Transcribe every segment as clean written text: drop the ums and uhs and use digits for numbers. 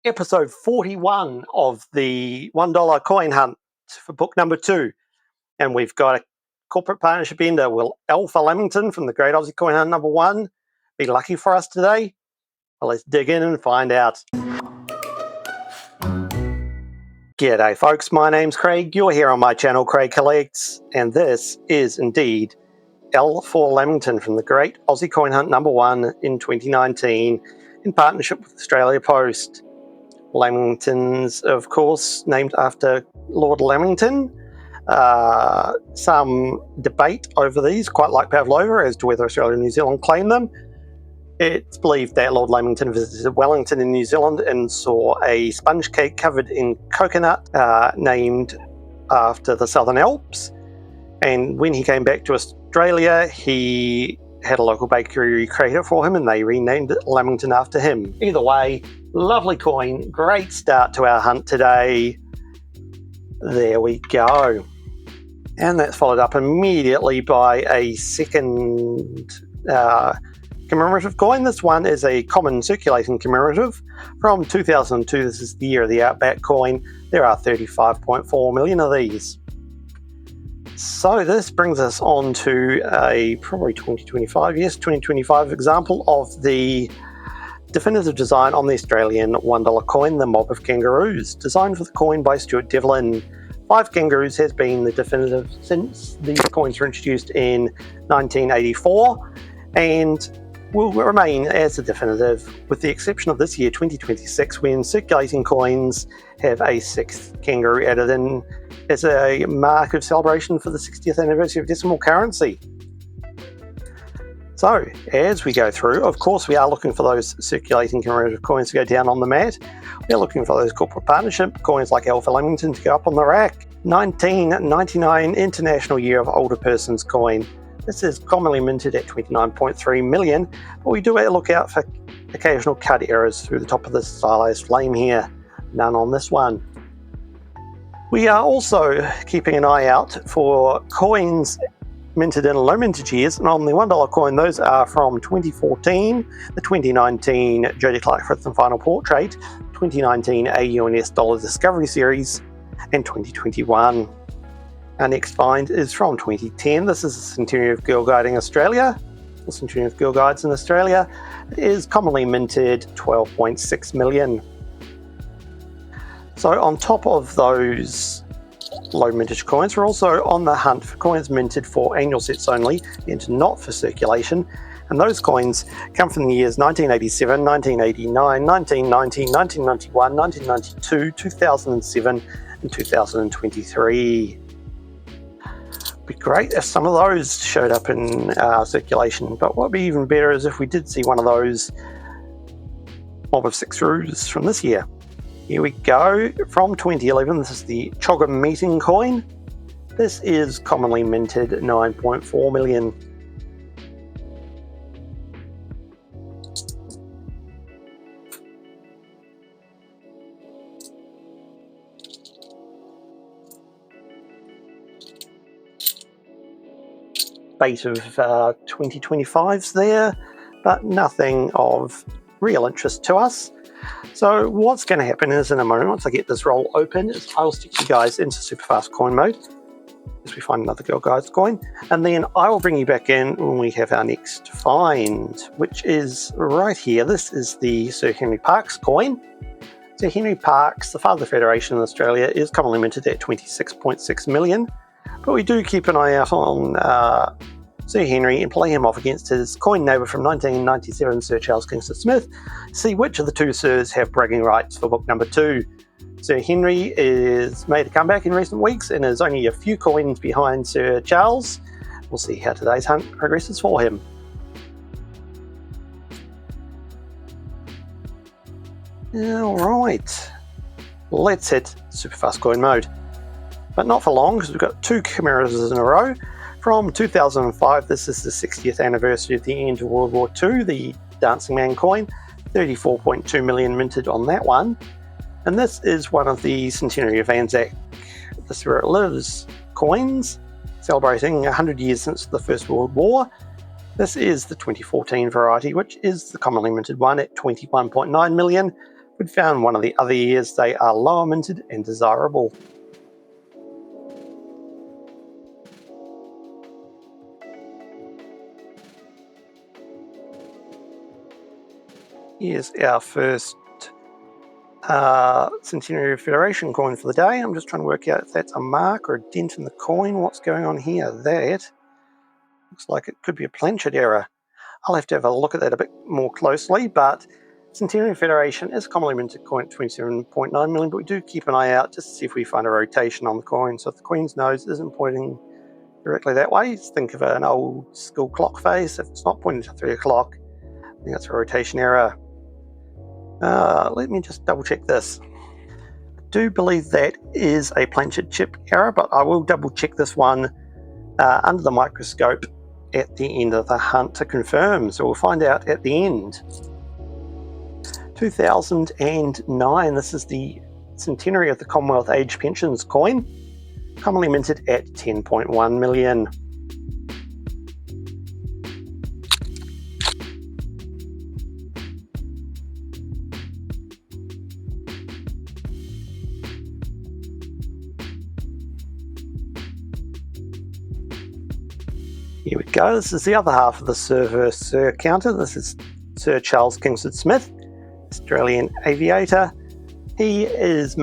episode 41 of the $1 Coin Hunt for book number 2. And we've got a corporate partnership ender. Will Alpha Lamington from the Great Aussie Coin Hunt number 1 be lucky for us today? Well, let's dig in and find out. G'day folks, my name's Craig. You're here on my channel, Craig Collects, and this is indeed L4 Lamington from the Great Aussie Coin Hunt number 1 in 2019 in partnership with Australia Post. Lamingtons, of course, named after Lord Lamington. Some debate over these, quite like Pavlova, as to whether Australia and New Zealand claim them. It's believed that Lord Lamington visited Wellington in New Zealand and saw a sponge cake covered in coconut named after the Southern Alps. And when he came back to Australia, he had a local bakery recreate it for him and they renamed it Lamington after him. Either way, lovely coin, great start to our hunt today. There we go. And that's followed up immediately by a second commemorative coin. This one is a common circulating commemorative from 2002. This is the year of the Outback coin. There are 35.4 million of these. So this brings us on to a probably 2025 example of the definitive design on the Australian $1 coin, the Mob of Kangaroos, designed for the coin by Stuart Devlin. 5 kangaroos has been the definitive since these coins were introduced in 1984 and will remain as the definitive, with the exception of this year, 2026, when circulating coins have a 6th kangaroo added in as a mark of celebration for the 60th anniversary of decimal currency. So, as we go through, of course, we are looking for those circulating commemorative coins to go down on the mat. We're looking for those corporate partnership coins like Alpha Lamington to go up on the rack. 1999 International Year of Older Persons coin. This is commonly minted at 29.3 million, but we do look out for occasional cut errors through the top of the stylized flame here. None on this one. We are also keeping an eye out for coins minted in low mintage years, and on the $1 coin, those are from 2014, the 2019 Jodie Clark-Fritz and Final Portrait, 2019 AEST Dollar Discovery Series, and 2021. Our next find is from 2010. This is the Centenary of Girl Guiding Australia. The Centenary of Girl Guides in Australia is commonly minted 12.6 million. So on top of those low mintage coins, we're also on the hunt for coins minted for annual sets only and not for circulation. And those coins come from the years 1987, 1989, 1990, 1991, 1992, 2007, and 2023. It'd be great if some of those showed up in circulation, but what would be even better is if we did see one of those Mob of Six Roos from this year. Here we go, from 2011, this is the Chogga Meeting coin. This is commonly minted 9.4 million. Bait of 2025s there, but nothing of real interest to us. So what's going to happen is in a moment, once I get this roll open, is I'll stick you guys into super fast coin mode as we find another Girl Guides coin, and then I will bring you back in when we have our next find, which is right here. This is the Sir Henry Parkes coin. Sir Henry Parkes, the father of the Federation in Australia, is commonly minted at 26.6 million, but we do keep an eye out on Sir Henry and play him off against his coin neighbour from 1997, Sir Charles Kingston Smith, see which of the two Sirs have bragging rights for book number 2. Sir Henry is made a comeback in recent weeks and is only a few coins behind Sir Charles. We'll see how today's hunt progresses for him. Alright, let's hit super fast coin mode. But not for long, because we've got 2 commemorators in a row. From 2005, this is the 60th anniversary of the end of World War II, the Dancing Man coin, 34.2 million minted on that one. And this is one of the Centenary of Anzac, the Spirit Lives coins, celebrating 100 years since the First World War. This is the 2014 variety, which is the commonly minted one at 21.9 million, We found one of the other years they are lower minted and desirable. Here's our first Centenary Federation coin for the day. I'm just trying to work out if that's a mark or a dent in the coin. What's going on here? That looks like it could be a planchet error. I'll have to have a look at that a bit more closely, but Centenary Federation is commonly minted coin at 27.9 million, but we do keep an eye out just to see if we find a rotation on the coin. So if the Queen's nose isn't pointing directly that way, just think of an old school clock face. If it's not pointing to 3 o'clock, I think that's a rotation error. Let me just double check this. I do believe that is a planchet chip error, but I will double check this one under the microscope at the end of the hunt to confirm. So we'll find out at the end. 2009, this is the centenary of the Commonwealth Age Pensions coin, commonly minted at 10.1 million. Here we go. This is the other half of the Sir vs. Sir counter. This is Sir Charles Kingsford Smith, Australian aviator. He is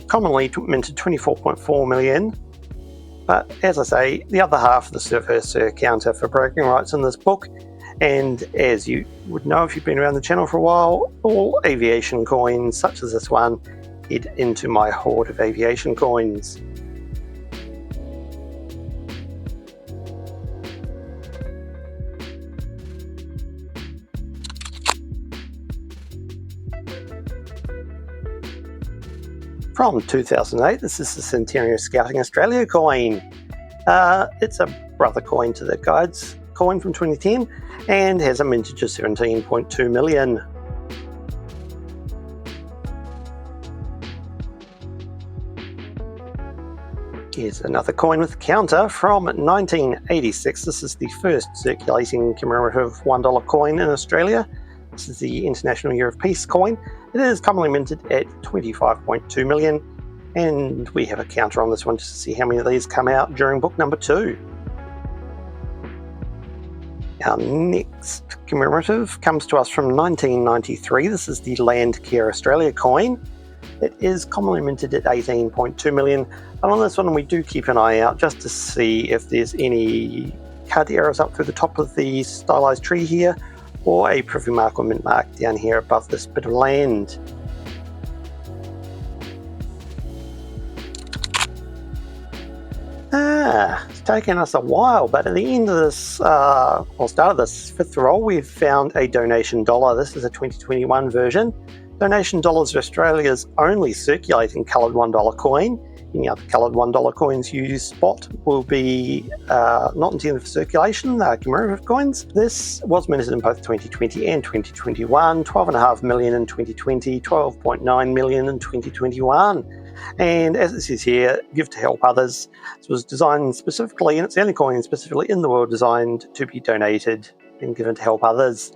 commonly minted 24.4 million. But as I say, the other half of the Sir vs. Sir counter for bragging rights in this book. And as you would know if you've been around the channel for a while, all aviation coins such as this one head into my hoard of aviation coins. From 2008, this is the Centenary of Scouting Australia coin. It's a brother coin to the Guides coin from 2010 and has a mintage of 17.2 million. Here's another coin with counter from 1986. This is the first circulating commemorative $1 coin in Australia. This is the International Year of Peace coin. It is commonly minted at 25.2 million, and we have a counter on this one just to see how many of these come out during book number 2. Our next commemorative comes to us from 1993. This is the Landcare Australia coin. It is commonly minted at 18.2 million, and on this one we do keep an eye out just to see if there's any cut errors up through the top of the stylized tree here, or a privy mark or mint mark down here above this bit of land. It's taken us a while, but at the end of this, start of this fifth roll, we've found a donation dollar. This is a 2021 version. Donation dollars are Australia's only circulating coloured $1 coin. Any other coloured $1 coins you spot will be not intended for circulation, commemorative coins. This was minted in both 2020 and 2021, 12.5 million in 2020, 12.9 million in 2021. And as it says here, give to help others. This was designed specifically, and it's the only coin specifically in the world designed to be donated and given to help others.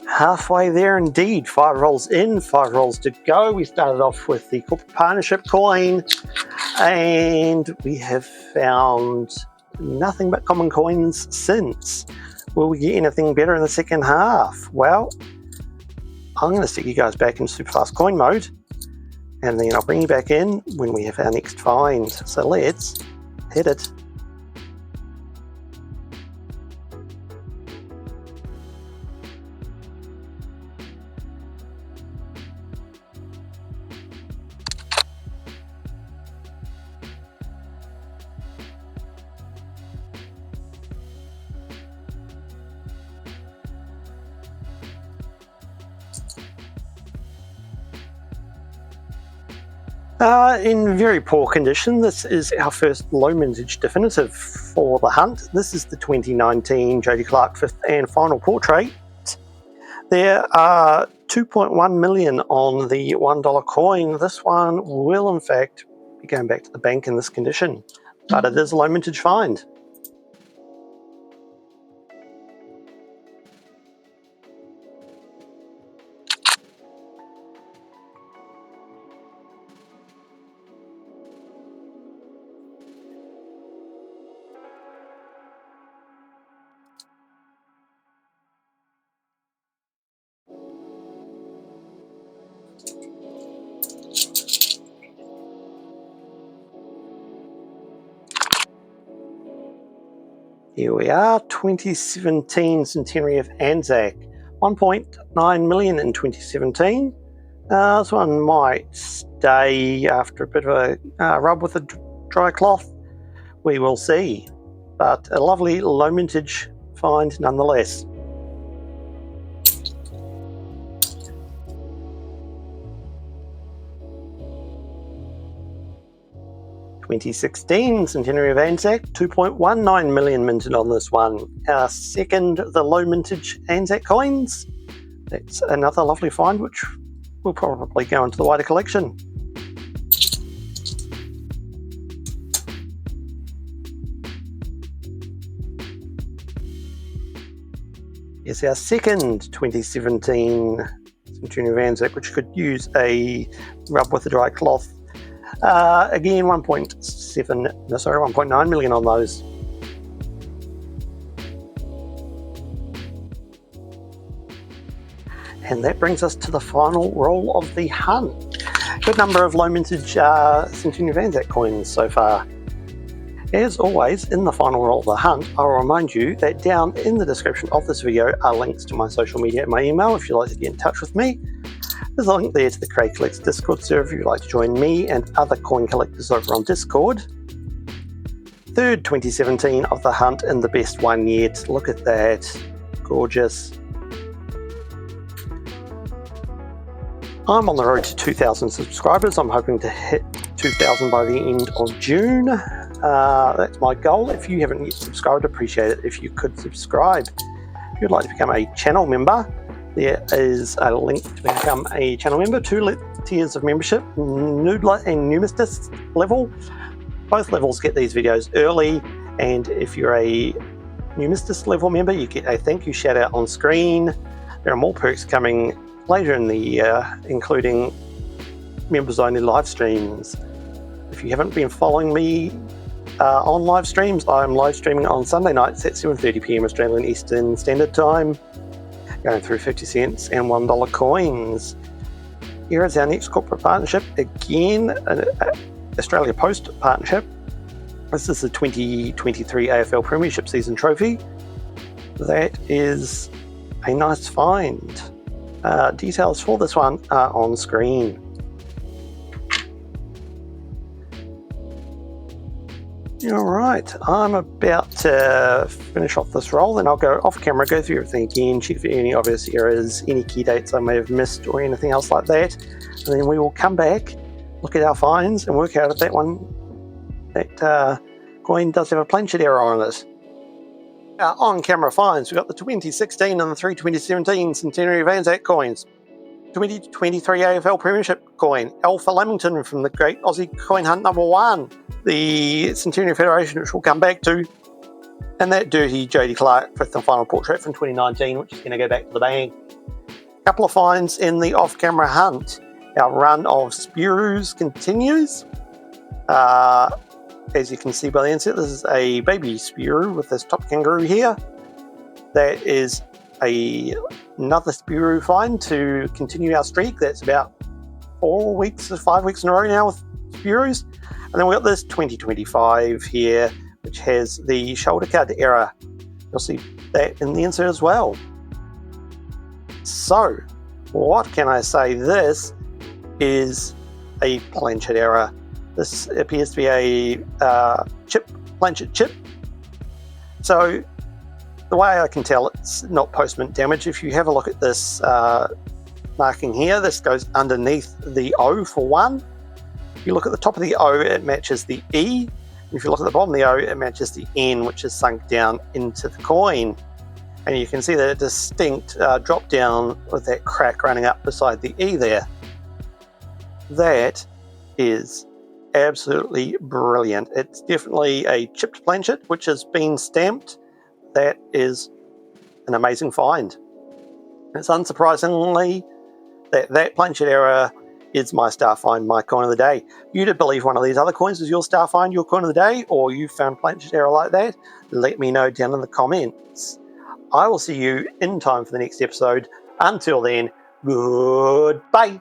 Halfway there indeed, 5 rolls in, 5 rolls to go. We started off with the corporate partnership coin, and we have found nothing but common coins since. Will we get anything better in the second half? Well, I'm going to stick you guys back in super fast coin mode, and then I'll bring you back in when we have our next find. So let's hit it. In very poor condition. This is our first low mintage definitive for the hunt. This is the 2019 Jody Clark 5th and final portrait. There are 2.1 million on the $1 coin. This one will in fact be going back to the bank in this condition, but it is a low mintage find. Here we are, 2017 centenary of Anzac, 1.9 million in 2017. This one might stay after a bit of a rub with a dry cloth. We will see, but a lovely low mintage find nonetheless. $2016 centenary of Anzac, 2.19 million minted on this one. Our second of the low mintage Anzac coins. That's another lovely find which will probably go into the wider collection. Here's our second 2017 centenary of Anzac, which could use a rub with a dry cloth. Again, 1.9 million on those. And that brings us to the final roll of the hunt. Good number of low mintage centenary of Anzac coins so far. As always, in the final roll of the hunt, I'll remind you that down in the description of this video are links to my social media and my email if you'd like to get in touch with me. There's a link there to the Craig Collects Discord server if you'd like to join me and other coin collectors over on Discord. Third 2017 of the hunt and the best one yet. Look at that. Gorgeous. I'm on the road to 2,000 subscribers. I'm hoping to hit 2,000 by the end of June. That's my goal. If you haven't yet subscribed, appreciate it if you could subscribe. If you'd like to become a channel member, there is a link to become a channel member. 2 tiers of membership, Noodler and Numismatist level. Both levels get these videos early, and if you're a Numismatist level member, you get a thank you shout out on screen. There are more perks coming later in the year, including members only live streams. If you haven't been following me on live streams, I'm live streaming on Sunday nights at 7:30 PM Australian Eastern Standard Time, going through 50 cents and $1 coins. Here is our next corporate partnership, again an Australia Post partnership. This is the 2023 AFL Premiership Season Trophy. That is a nice find. Details for this one are on screen. Alright, I'm about to finish off this roll, then I'll go off camera, go through everything again, check for any obvious errors, any key dates I may have missed or anything else like that, and then we will come back, look at our finds and work out if that coin does have a planchet error on it. On camera finds, we've got the 2016 and the 3 2017 centenary of Anzac coins. 2023 AFL Premiership coin, Alpha Lamington from the Great Aussie Coin Hunt #1. The Centenary Federation, which we'll come back to, and that dirty Jody Clark 5th and final portrait from 2019, which is going to go back to the bank. A couple of finds in the off-camera hunt. Our run of Spearoos continues. As you can see by the inset, this is a baby Spearoo with this top kangaroo here. That is another Spearoo find to continue our streak. That's about 5 weeks in a row now with Spearoos. And then we've got this 2025 here, which has the shoulder card error. You'll see that in the insert as well. So, what can I say? This is a planchet error. This appears to be a planchet chip. So, the way I can tell it's not postment damage, if you have a look at this marking here, this goes underneath the O for 1. If you look at the top of the O, it matches the E. If you look at the bottom of the O, it matches the N, which is sunk down into the coin. And you can see that distinct drop down with that crack running up beside the E there. That is absolutely brilliant. It's definitely a chipped planchet which has been stamped. That is an amazing find. It's unsurprisingly that planchet error is my star find, my coin of the day. You did believe one of these other coins was your star find, your coin of the day, or you found planchet error like that? Let me know down in the comments. I will see you in time for the next episode. Until then, goodbye.